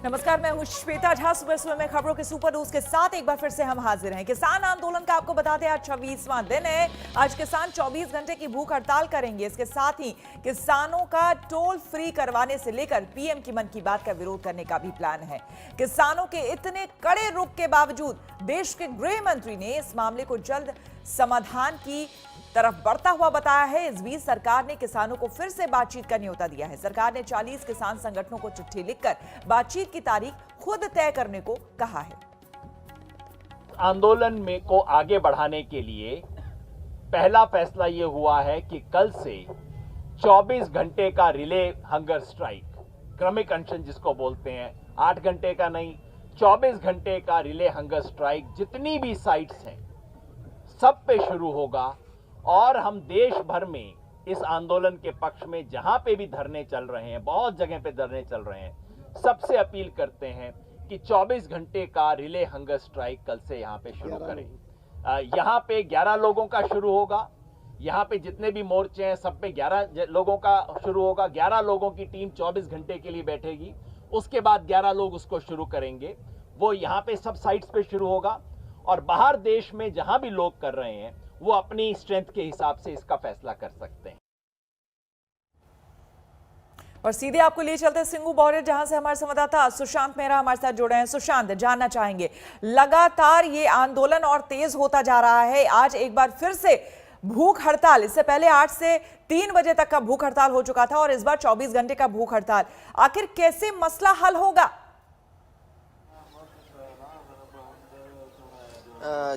नमस्कार, मैं हूं श्वेता झा। सुबह सुबह में खबरों के सुपर न्यूज के साथ एक बार फिर से हम हाजिर हैं। किसान आंदोलन का आपको बताते हैं आज 26वां दिन है। आज किसान 24 घंटे की भूख हड़ताल करेंगे। इसके साथ ही किसानों का टोल फ्री करवाने से लेकर पीएम की मन की बात का विरोध करने का भी प्लान है। किसानों के इतने कड़े रुख के बावजूद देश के गृह मंत्री ने इस मामले को जल्द समाधान की तरफ बढ़ता हुआ बताया है। इस बीच सरकार ने किसानों को फिर से बातचीत का न्योता दिया है। सरकार ने 40 किसान संगठनों को चिट्ठी लिखकर बातचीत की तारीख खुद तय करने को कहा है। आंदोलन में को आगे बढ़ाने के लिए पहला फैसला यह हुआ है कि कल से 24 घंटे का रिले हंगर स्ट्राइक, क्रमिक अनशन जिसको बोलते हैं, 8 घंटे का नहीं, 24 घंटे का रिले हंगर स्ट्राइक जितनी भी साइट्स हैं सब पे शुरू होगा। और हम देश भर में इस आंदोलन के पक्ष में जहां पे भी धरने चल रहे हैं, बहुत जगह पे धरने चल रहे हैं, सबसे अपील करते हैं कि 24 घंटे का रिले हंगर स्ट्राइक कल से यहां पे शुरू करें। यहां पे 11 लोगों का शुरू होगा। यहां पे जितने भी मोर्चे हैं सब पे 11 लोगों का शुरू होगा। 11 लोगों की टीम 24 घंटे के लिए बैठेगी। उसके बाद 11 लोग उसको शुरू करेंगे। वो यहां पे सब साइट्स पे शुरू होगा और बाहर देश में जहां भी लोग कर रहे हैं वो अपनी स्ट्रेंथ के हिसाब से इसका फैसला कर सकते हैं। और सीधे आपको लिए चलते हैं सिंगू बॉर्डर, जहां से हमारे संवाददाता सुशांत मेहरा हमारे साथ जुड़े हैं। सुशांत, जानना चाहेंगे, लगातार ये आंदोलन और तेज होता जा रहा है। आज एक बार फिर से भूख हड़ताल, इससे पहले 8 से 3 बजे तक का भूख हड़ताल हो चुका था और इस बार 24 घंटे का भूख हड़ताल। आखिर कैसे मसला हल होगा?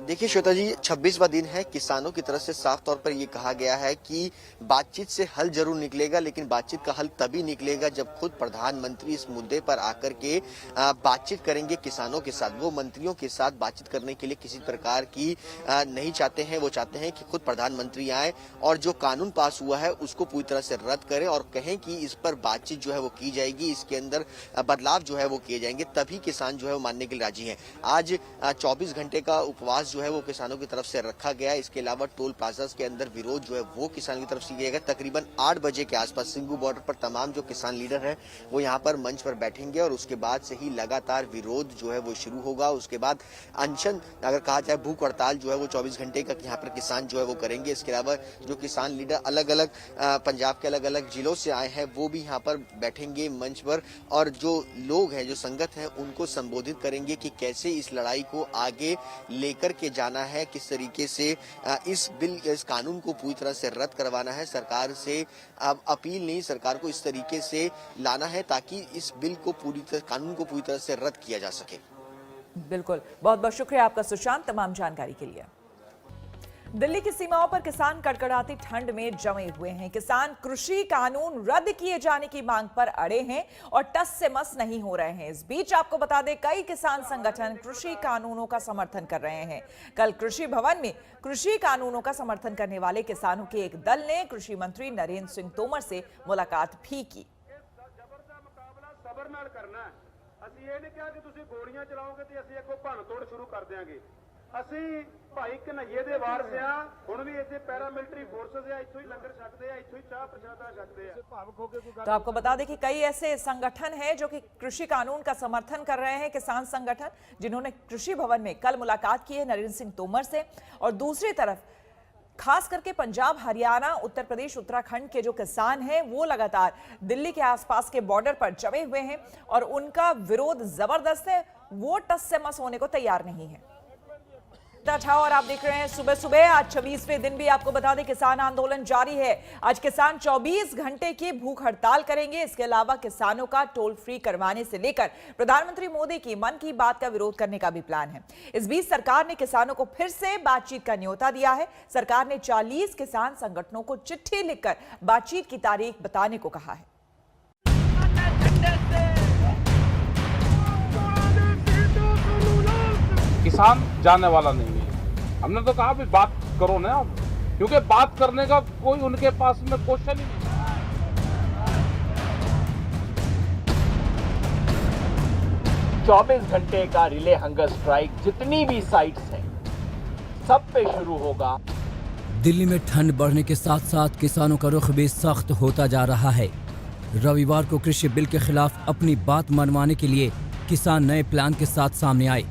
देखिए श्वेता जी, 26वां दिन है। किसानों की तरफ से साफ तौर पर ये कहा गया है कि बातचीत से हल जरूर निकलेगा, लेकिन बातचीत का हल तभी निकलेगा जब खुद प्रधानमंत्री इस मुद्दे पर आकर के बातचीत करेंगे किसानों के साथ। वो मंत्रियों के साथ बातचीत करने के लिए किसी प्रकार की नहीं चाहते हैं। वो चाहते हैं कि खुद प्रधानमंत्री आए और जो कानून पास हुआ है उसको पूरी तरह से रद्द करें और कहें कि इस पर बातचीत जो है वो की जाएगी, इसके अंदर बदलाव जो है वो किए जाएंगे, तभी किसान जो है वो मानने के लिए राजी हैं। आज 24 घंटे का उपवास जो है वो किसानों की तरफ से रखा गया है। इसके अलावा टोल प्लाजास के अंदर विरोध जो है वो किसानों की तरफ से किया गया। तकरीबन 8 बजे के आसपास सिंगू बॉर्डर पर तमाम जो किसान लीडर हैं वो यहाँ पर मंच पर बैठेंगे और उसके बाद से ही लगातार विरोध जो है वो शुरू होगा। उसके बाद अनशन, अगर कहा जाए भूख हड़ताल जो है वो 24 घंटे का यहाँ पर किसान जो है वो करेंगे। इसके अलावा जो किसान लीडर अलग अलग पंजाब के अलग अलग जिलों से आए हैं वो भी यहाँ पर बैठेंगे मंच पर और जो लोग हैं, जो संगत हैं, उनको संबोधित करेंगे कि कैसे इस लड़ाई को आगे लेकर के जाना है, किस तरीके से इस कानून को पूरी तरह से रद्द करवाना है। सरकार से अब अपील नहीं, सरकार को इस तरीके से लाना है ताकि इस बिल को कानून को पूरी तरह से रद्द किया जा सके। बिल्कुल, बहुत बहुत शुक्रिया आपका सुशांत, तमाम जानकारी के लिए। दिल्ली की सीमाओं पर किसान कड़कड़ाती ठंड में जमे हुए हैं। किसान कृषि कानून रद्द किए जाने की मांग पर अड़े हैं और टस से मस नहीं हो रहे हैं। इस बीच आपको बता दें, कई किसान संगठन कृषि कानूनों का समर्थन कर रहे हैं। कल कृषि भवन में कृषि कानूनों का समर्थन करने वाले किसानों के एक दल ने कृषि मंत्री नरेंद्र सिंह तोमर से मुलाकात भी की। ਅਸੀਂ ਭਾਈ ਕਨਈਏ ਦੇ ਵਾਰਸ ਆ, ਹੁਣ ਵੀ ਇੱਥੇ ਪੈਰਾਮਿਲਟਰੀ ਫੋਰਸਸ ਆ, ਇੱਥੋਂ ਹੀ ਲੰਗਰ ਛਕਦੇ ਆ, ਇੱਥੋਂ ਹੀ ਚਾਹ ਪ੍ਰਸ਼ਾਦਾ ਛਕਦੇ ਆ। तो आपको बता दें कि कई ऐसे संगठन हैं जो कि कृषि कानून का समर्थन कर रहे हैं। किसान संगठन जिन्होंने कृषि भवन में कल मुलाकात की है नरेंद्र सिंह तोमर से, और दूसरी तरफ खास करके पंजाब, हरियाणा, उत्तर प्रदेश, उत्तराखंड के जो किसान हैं वो लगातार दिल्ली के आसपास के बॉर्डर पर जमे हुए हैं और उनका विरोध जबरदस्त है। वो टस से मस होने को तैयार नहीं है। और आप देख रहे हैं सुबह सुबह आज 26वें दिन भी आपको बता दें किसान आंदोलन जारी है। आज किसान 24 घंटे की भूख हड़ताल करेंगे। इसके अलावा किसानों का टोल फ्री करवाने से लेकर प्रधानमंत्री मोदी की मन की बात का विरोध करने का भी प्लान है। इस बीच सरकार ने किसानों को फिर से बातचीत का न्योता दिया है। सरकार ने 40 किसान संगठनों को चिट्ठी लिखकर बातचीत की तारीख बताने को कहा है। किसान जानने वाला नहीं है। हमने तो कहा भी बात करो ना, क्योंकि बात करने का कोई उनके पास में क्वेश्चन ही नहीं। 24 घंटे का रिले हंगर स्ट्राइक जितनी भी साइट्स हैं सब पे शुरू होगा। दिल्ली में ठंड बढ़ने के साथ साथ किसानों का रुख भी सख्त होता जा रहा है। रविवार को कृषि बिल के खिलाफ अपनी बात मनवाने के लिए किसान नए प्लान के साथ सामने आए।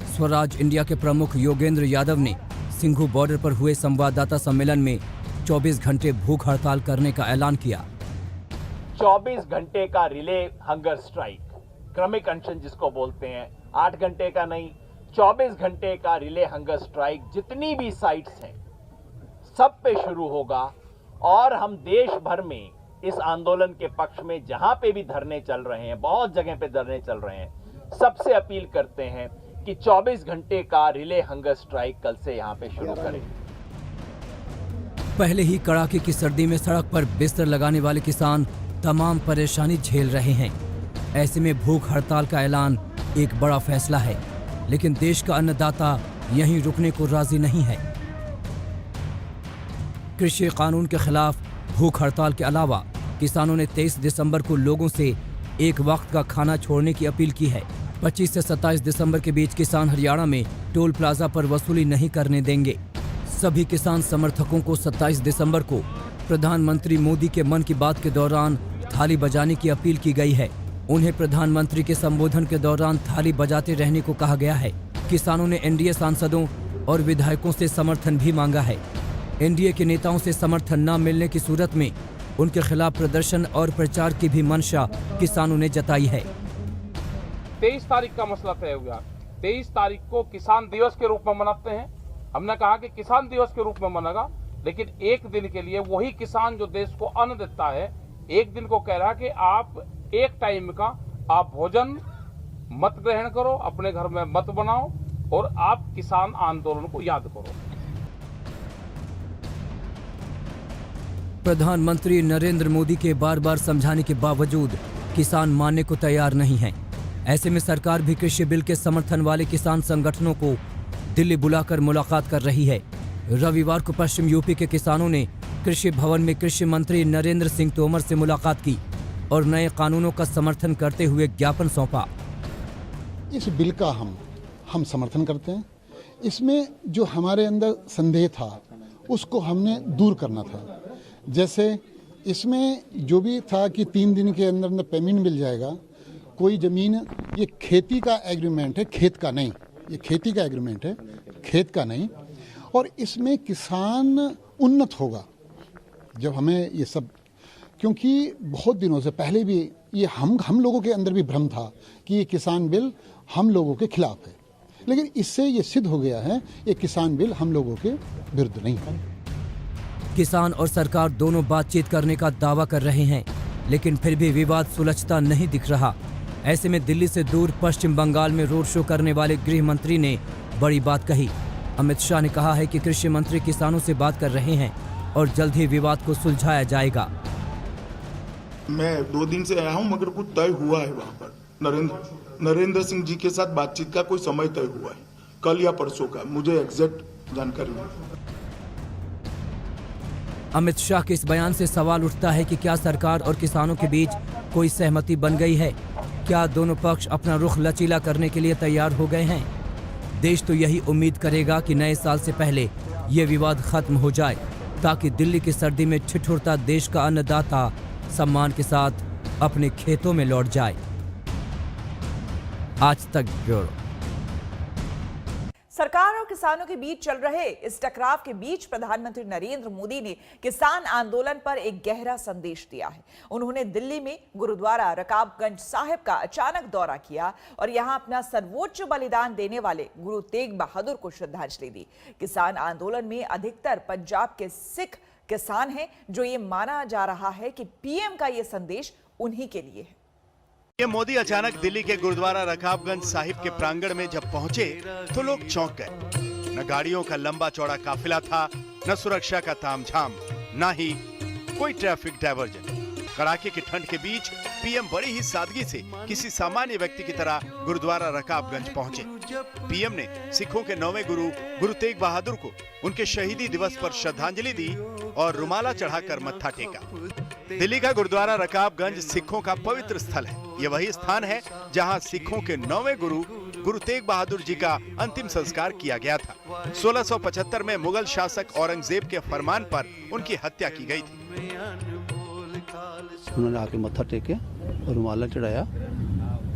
स्वराज इंडिया के प्रमुख योगेंद्र यादव ने सिंघू बॉर्डर पर हुए संवाददाता सम्मेलन में 24 घंटे भूख हड़ताल करने का ऐलान किया। 24 घंटे का रिले हंगर स्ट्राइक, क्रमिक अनशन जिसको बोलते हैं, 8 घंटे का नहीं, 24 घंटे का रिले हंगर स्ट्राइक जितनी भी साइट्स हैं सब पे शुरू होगा। और हम देश भर में इस आंदोलन के पक्ष में जहां पे भी धरने चल रहे हैं, बहुत जगह पे धरने चल रहे हैं, सबसे अपील करते हैं कि 24 घंटे का रिले हंगर स्ट्राइक कल से यहां पे शुरू करें। पहले ही कड़ाके की सर्दी में सड़क पर बिस्तर लगाने वाले किसान तमाम परेशानी झेल रहे हैं। ऐसे में भूख हड़ताल का ऐलान एक बड़ा फैसला है, लेकिन देश का अन्नदाता यहीं रुकने को राजी नहीं है। कृषि कानून के खिलाफ भूख हड़ताल के अलावा किसानों ने 23 दिसंबर को लोगों से एक वक्त का खाना छोड़ने की अपील की है। 25 से 27 दिसंबर के बीच किसान हरियाणा में टोल प्लाजा पर वसूली नहीं करने देंगे। सभी किसान समर्थकों को 27 दिसंबर को प्रधानमंत्री मोदी के मन की बात के दौरान थाली बजाने की अपील की गई है। उन्हें प्रधानमंत्री के संबोधन के दौरान थाली बजाते रहने को कहा गया है। किसानों ने एनडीए सांसदों और विधायकों से समर्थन भी मांगा है। एनडीए के नेताओं से समर्थन न मिलने की सूरत में उनके खिलाफ प्रदर्शन और प्रचार की भी मंशा किसानों ने जताई है। 23 तारीख का मसला तय हो गया। 23 तारीख को किसान दिवस के रूप में मनाते हैं। हमने कहा कि किसान दिवस के रूप में मनागा, लेकिन एक दिन के लिए वही किसान जो देश को अन्न देता है, एक दिन को कह रहा है कि आप एक टाइम का आप भोजन मत ग्रहण करो, अपने घर में मत बनाओ और आप किसान आंदोलन को याद करो। प्रधानमंत्री नरेंद्र मोदी के बार बार समझाने के बावजूद किसान मानने को तैयार नहीं हैं। ऐसे में सरकार भी कृषि बिल के समर्थन वाले किसान संगठनों को दिल्ली बुलाकर मुलाकात कर रही है। रविवार को पश्चिम यूपी के किसानों ने कृषि भवन में कृषि मंत्री नरेंद्र सिंह तोमर से मुलाकात की और नए कानूनों का समर्थन करते हुए ज्ञापन सौंपा। इस बिल का हम समर्थन करते हैं। इसमें जो हमारे अंदर संदेह था उसको हमने दूर करना था। जैसे इसमें जो भी था कि 3 दिन के अंदर अंदर पेमेंट मिल जाएगा। कोई ज़मीन, ये खेती का एग्रीमेंट है, खेत का नहीं। ये खेती का एग्रीमेंट है, खेत का नहीं। और इसमें किसान उन्नत होगा जब हमें ये सब, क्योंकि बहुत दिनों से पहले भी ये हम लोगों के अंदर भी भ्रम था कि ये किसान बिल हम लोगों के खिलाफ है, लेकिन इससे ये सिद्ध हो गया है ये किसान बिल हम लोगों के विरुद्ध नहीं है। किसान और सरकार दोनों बातचीत करने का दावा कर रहे हैं, लेकिन फिर भी विवाद सुलझता नहीं दिख रहा। ऐसे में दिल्ली से दूर पश्चिम बंगाल में रोड शो करने वाले गृह मंत्री ने बड़ी बात कही। अमित शाह ने कहा है कि कृषि मंत्री किसानों से बात कर रहे हैं और जल्द ही विवाद को सुलझाया जाएगा। मैं 2 दिन से आया हूं, मगर कुछ तय हुआ है वहां पर। नरेंद्र सिंह जी के साथ बातचीत का कोई समय तय हुआ है, कल या परसों का, मुझे एग्जैक्ट जानकारी नहीं। अमित शाह के इस बयान से सवाल उठता है कि क्या सरकार और किसानों के बीच कोई सहमति बन गई है? क्या दोनों पक्ष अपना रुख लचीला करने के लिए तैयार हो गए हैं? देश तो यही उम्मीद करेगा कि नए साल से पहले ये विवाद खत्म हो जाए, ताकि दिल्ली की सर्दी में ठिठुरता देश का अन्नदाता सम्मान के साथ अपने खेतों में लौट जाए। आज तक ब्यूरो। सरकार और किसानों के बीच चल रहे इस टकराव के बीच प्रधानमंत्री नरेंद्र मोदी ने किसान आंदोलन पर एक गहरा संदेश दिया है। उन्होंने दिल्ली में गुरुद्वारा रकाबगंज साहिब का अचानक दौरा किया और यहां अपना सर्वोच्च बलिदान देने वाले गुरु तेग बहादुर को श्रद्धांजलि दी। किसान आंदोलन में अधिकतर पंजाब के सिख किसान हैं, जो ये माना जा रहा है कि पीएम का ये संदेश उन्हीं के लिए है। ये मोदी अचानक दिल्ली के गुरुद्वारा रकाबगंज साहिब के प्रांगण में जब पहुंचे तो लोग चौंक गए। न गाड़ियों का लंबा चौड़ा काफिला था, न सुरक्षा का तामझाम, न ही कोई ट्रैफिक डायवर्जन। कड़ाके की ठंड के बीच पीएम बड़ी ही सादगी से किसी सामान्य व्यक्ति की तरह गुरुद्वारा रकाबगंज पहुंचे। पीएम ने सिखों के 9वें गुरु गुरु तेग बहादुर को उनके शहीदी दिवस पर श्रद्धांजलि दी और रुमाला चढ़ाकर मत्था टेका। दिल्ली का गुरुद्वारा रकाबगंज सिखों का पवित्र स्थल है। ये वही स्थान है जहां सिखों के 9वें गुरु गुरु तेग बहादुर जी का अंतिम संस्कार किया गया था। 1675 में मुगल शासक औरंगजेब के फरमान पर उनकी हत्या की गई थी। उन्होंने आके मत्था टेके और रुमाला चढ़ाया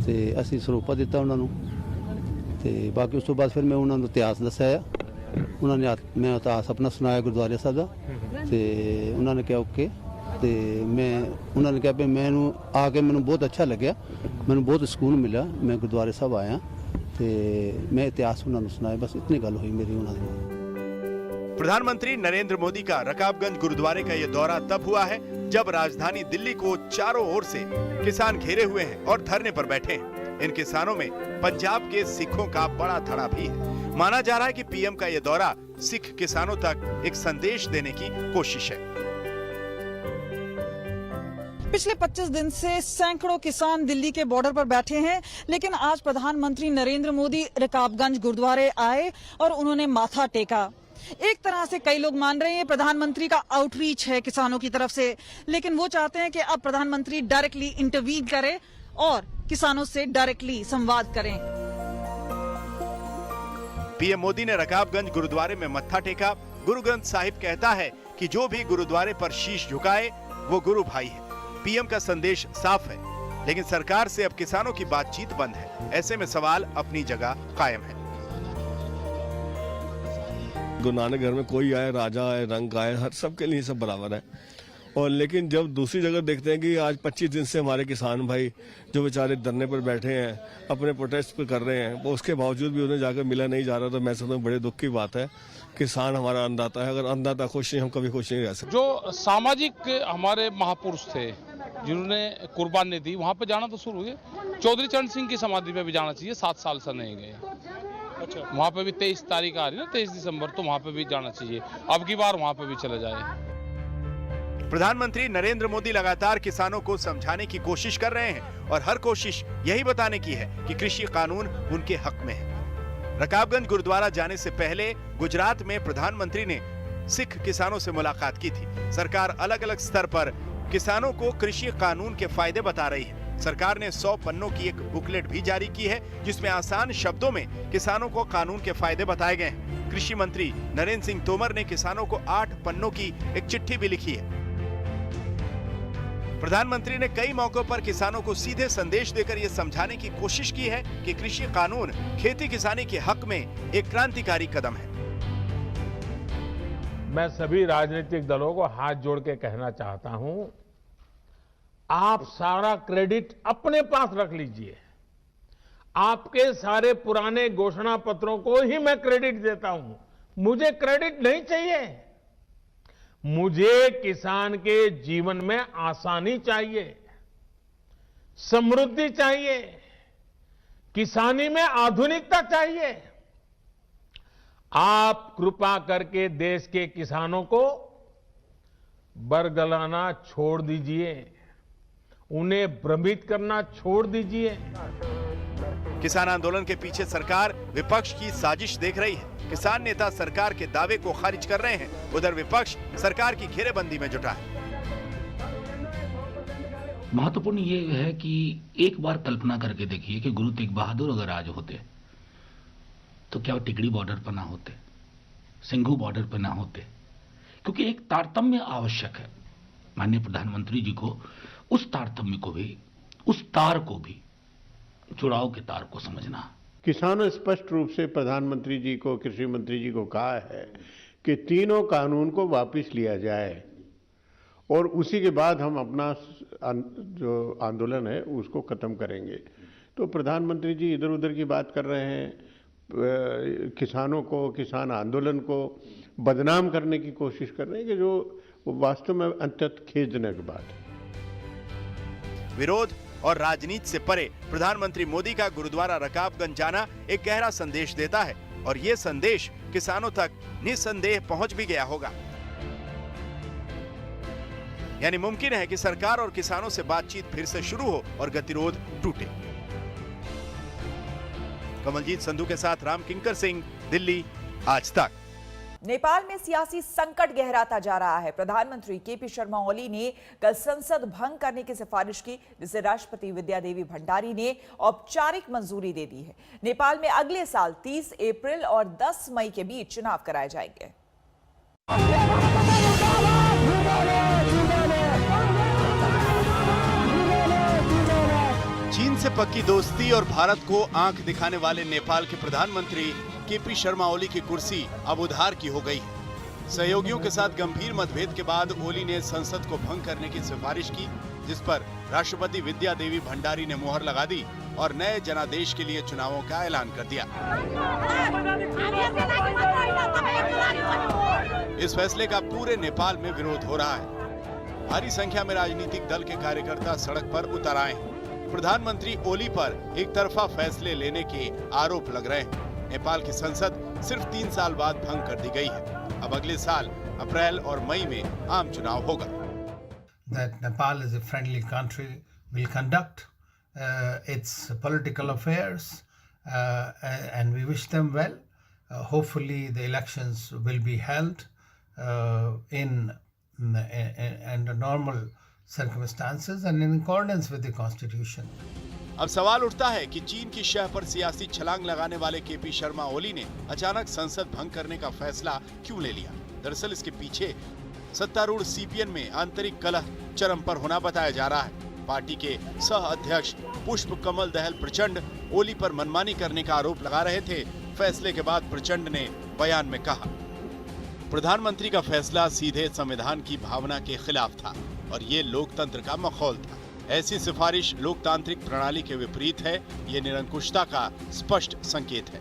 ਤੇ ਅਸੀਂ ਸਰੂਪਾ ਦਿੱਤਾ ਉਹਨਾਂ ਨੂੰ ਤੇ ਬਾਕੀ ਉਸ ਤੋਂ ਬਾਅਦ ਫਿਰ ਮੈਂ ਉਹਨਾਂ ਨੂੰ ਇਤਿਹਾਸ ਦੱਸਿਆ ਆ ਉਹਨਾਂ ਨੇ ਮੈਂ ਇਤਿਹਾਸ ਆਪਣਾ ਸੁਣਾਇਆ ਗੁਰਦੁਆਰੇ ਸਾਹਿਬ ਦਾ ਤੇ ਉਹਨਾਂ ਨੇ ਕਿਹਾ ਓਕੇ ਤੇ ਮੈਂ ਉਹਨਾਂ ਨੇ ਕਿਹਾ ਵੀ ਮੈਨੂੰ ਆ ਕੇ ਮੈਨੂੰ ਬਹੁਤ ਅੱਛਾ ਲੱਗਿਆ ਮੈਨੂੰ ਬਹੁਤ ਸਕੂਨ ਮਿਲਿਆ ਮੈਂ ਗੁਰਦੁਆਰੇ ਸਾਹਿਬ ਆਇਆ ਤੇ मैं इतिहास उन्होंने सुनाया बस इतनी गल हुई मेरी उन्होंने। प्रधानमंत्री नरेंद्र मोदी का रकाबगंज गुरुद्वारे का ये दौरा तब हुआ है जब राजधानी दिल्ली को चारों ओर से किसान घेरे हुए हैं और धरने पर बैठे हैं। इन किसानों में पंजाब के सिखों का बड़ा धड़ा भी है। माना जा रहा है कि पीएम का ये दौरा सिख किसानों तक एक संदेश देने की कोशिश है। पिछले 25 दिन से सैकड़ों किसान दिल्ली के बॉर्डर पर बैठे हैं, लेकिन आज प्रधानमंत्री नरेंद्र मोदी रकाबगंज गुरुद्वारे आए और उन्होंने माथा टेका। एक तरह से कई लोग मान रहे हैं प्रधानमंत्री का आउटरीच है किसानों की तरफ से, लेकिन वो चाहते हैं कि अब प्रधानमंत्री डायरेक्टली इंटरवीन करें और किसानों से डायरेक्टली संवाद करें। पीएम मोदी ने रकाबगंज गुरुद्वारे में मत्था टेका। गुरु ग्रंथ साहिब कहता है कि जो भी गुरुद्वारे पर शीश झुकाए वो गुरु भाई है। पीएम का संदेश साफ है, लेकिन सरकार से अब किसानों की बातचीत बंद है। ऐसे में सवाल अपनी जगह कायम है। गुरु नानक घर में कोई आए, राजा आए, रंग आए, हर सबके लिए सब बराबर है। और लेकिन जब दूसरी जगह देखते हैं कि आज 25 दिन से हमारे किसान भाई जो बेचारे धरने पर बैठे हैं अपने प्रोटेस्ट पे कर रहे हैं, वो उसके बावजूद भी उन्हें जाकर मिला नहीं जा रहा, तो मैं समझता हूँ बड़े दुख की बात है। किसान हमारा अन्नदाता है, अगर अन्नदाता खुश नहीं हम कभी खुश नहीं रह सकते। जो सामाजिक हमारे महापुरुष थे जिन्होंने कुर्बानी दी, वहाँ पे जाना तो शुरू हुए। चौधरी चरण सिंह की समाधि पे भी जाना चाहिए, 7 साल से नहीं गए। अच्छा, वहाँ पे भी 23 तारीख आ रही है ना, 23 दिसंबर, तो वहाँ पे भी जाना चाहिए। अब की बार वहाँ पे भी चले जाए। प्रधानमंत्री नरेंद्र मोदी लगातार किसानों को समझाने की कोशिश कर रहे हैं और हर कोशिश यही बताने की है कि कृषि कानून उनके हक में है। रकाबगंज गुरुद्वारा जाने से पहले गुजरात में प्रधानमंत्री ने सिख किसानों से मुलाकात की थी। सरकार अलग अलग स्तर पर किसानों को कृषि कानून के फायदे बता रही है। सरकार ने 100 पन्नों की एक बुकलेट भी जारी की है जिसमें आसान शब्दों में किसानों को कानून के फायदे बताए गए हैं। कृषि मंत्री नरेंद्र सिंह तोमर ने किसानों को 8 पन्नों की एक चिट्ठी भी लिखी है। प्रधानमंत्री ने कई मौकों पर किसानों को सीधे संदेश देकर यह समझाने की कोशिश की है कि कृषि कानून खेती किसानी के हक में एक क्रांतिकारी कदम है। मैं सभी राजनीतिक दलों को हाथ जोड़ के कहना चाहता हूं, आप सारा क्रेडिट अपने पास रख लीजिए। आपके सारे पुराने घोषणा पत्रों को ही मैं क्रेडिट देता हूं, मुझे क्रेडिट नहीं चाहिए। मुझे किसान के जीवन में आसानी चाहिए, समृद्धि चाहिए, किसानी में आधुनिकता चाहिए। आप कृपा करके देश के किसानों को बरगलाना छोड़ दीजिए, उन्हें भ्रमित करना छोड़ दीजिए। किसान आंदोलन के पीछे सरकार विपक्ष की साजिश देख रही है। किसान नेता सरकार के दावे को खारिज कर रहे हैं, उधर विपक्ष सरकार की घेरेबंदी में जुटा है। महत्वपूर्ण ये है कि एक बार कल्पना करके देखिए कि गुरु तेग बहादुर अगर आज होते तो क्या वो टिकड़ी बॉर्डर पर ना होते, सिंघू बॉर्डर पर ना होते, क्योंकि एक तारतम्य आवश्यक है। माननीय प्रधानमंत्री जी को उस तारतम्य को भी, उस तार को भी, जुड़ाव के तार को समझना। किसानों स्पष्ट रूप से प्रधानमंत्री जी को, कृषि मंत्री जी को कहा है कि तीनों कानून को वापस लिया जाए और उसी के बाद हम अपना जो आंदोलन है उसको खत्म करेंगे। तो प्रधानमंत्री जी इधर उधर की बात कर रहे हैं, किसानों को, किसान आंदोलन को बदनाम करने की कोशिश कर रहे हैं, कि जो वास्तव में अत्यंत खेदजनक बात है। विरोध और राजनीति से परे प्रधानमंत्री मोदी का गुरुद्वारा रकाबगंज जाना एक गहरा संदेश देता है और ये संदेश किसानों तक निस्संदेह पहुंच भी गया होगा। यानी मुमकिन है कि सरकार और किसानों से बातचीत फिर से शुरू हो और गतिरोध टूटे। कमलजीत संधू के साथ राम किंकर सिंह, दिल्ली, आज तक। नेपाल में सियासी संकट गहराता जा रहा है। प्रधानमंत्री केपी शर्मा ओली ने कल संसद भंग करने की सिफारिश की, जिसे राष्ट्रपति विद्यादेवी भंडारी ने औपचारिक मंजूरी दे दी है। नेपाल में अगले साल 30 अप्रैल और 10 मई के बीच चुनाव कराए जाएंगे। चीन से पक्की दोस्ती और भारत को आंख दिखाने वाले नेपाल के प्रधानमंत्री केपी शर्मा ओली की कुर्सी अब उधार की हो गई है। सहयोगियों के साथ गंभीर मतभेद के बाद ओली ने संसद को भंग करने की सिफारिश की, जिस पर राष्ट्रपति विद्या देवी भंडारी ने मुहर लगा दी और नए जनादेश के लिए चुनावों का ऐलान कर दिया। इस फैसले का पूरे नेपाल में विरोध हो रहा है। भारी संख्या में राजनीतिक दल के कार्यकर्ता सड़क पर उतर आए हैं। प्रधानमंत्री ओली पर एक तरफा फैसले लेने के आरोप लग रहे हैं। नेपाल की संसद सिर्फ 3 साल बाद भंग कर दी गई है। अब अगले साल अप्रैल और मई में आम चुनाव होगा। That Nepal is a friendly country, will conduct its political affairs and we wish them well. Hopefully the elections will be held in under normal circumstances and in accordance with the constitution. अब सवाल उठता है कि चीन की शह पर सियासी छलांग लगाने वाले केपी शर्मा ओली ने अचानक संसद भंग करने का फैसला क्यों ले लिया। दरअसल इसके पीछे सत्तारूढ़ सीपीएन में आंतरिक कलह चरम पर होना बताया जा रहा है। पार्टी के सह अध्यक्ष पुष्प कमल दहल प्रचंड ओली पर मनमानी करने का आरोप लगा रहे थे। फैसले के बाद प्रचंड ने बयान में कहा, प्रधानमंत्री का फैसला सीधे संविधान की भावना के खिलाफ था और ये लोकतंत्र का माहौल था। ऐसी सिफारिश लोकतांत्रिक प्रणाली के विपरीत है। ये निरंकुशता का स्पष्ट संकेत है।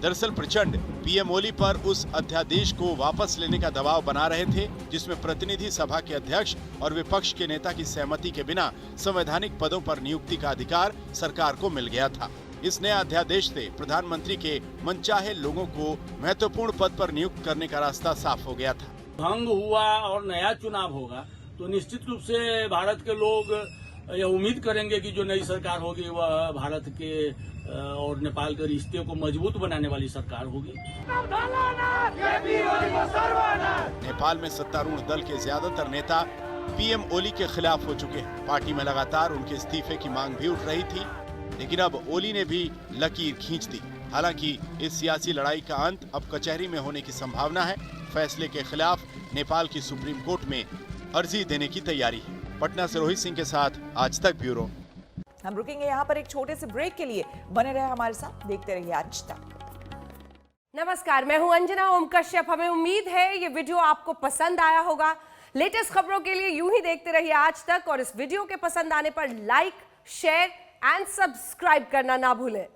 दरअसल प्रचंड पीएम ओली पर उस अध्यादेश को वापस लेने का दबाव बना रहे थे, जिसमें प्रतिनिधि सभा के अध्यक्ष और विपक्ष के नेता की सहमति के बिना संवैधानिक पदों पर नियुक्ति का अधिकार सरकार को मिल गया था। इस नए अध्यादेश से प्रधानमंत्री के मनचाहे लोगों को महत्वपूर्ण पद पर नियुक्त करने का रास्ता साफ हो गया था। भंग हुआ और नया चुनाव होगा तो निश्चित रूप से भारत के लोग यह उम्मीद करेंगे कि जो नई सरकार होगी वह भारत के और नेपाल के रिश्ते को मजबूत बनाने वाली सरकार होगी। नेपाल में सत्तारूढ़ दल के ज्यादातर नेता पीएम ओली के खिलाफ हो चुके हैं। पार्टी में लगातार उनके इस्तीफे की मांग भी उठ रही थी, लेकिन अब ओली ने भी लकीर खींच दी। हालांकि इस सियासी लड़ाई का अंत अब कचहरी में होने की संभावना है। फैसले के खिलाफ नेपाल की सुप्रीम कोर्ट में अर्जी देने की तैयारी है। पटना से रोहित सिंह के साथ आज तक ब्यूरो। हम रुकेंगे यहाँ पर एक छोटे से ब्रेक के लिए। बने रहे हमारे साथ, देखते रहिए आज तक। नमस्कार, मैं हूं अंजना ओम कश्यप। हमें उम्मीद है ये वीडियो आपको पसंद आया होगा। लेटेस्ट खबरों के लिए यूं ही देखते रहिए आज तक और इस वीडियो के पसंद आने पर लाइक, शेयर एंड सब्सक्राइब करना ना भूलें।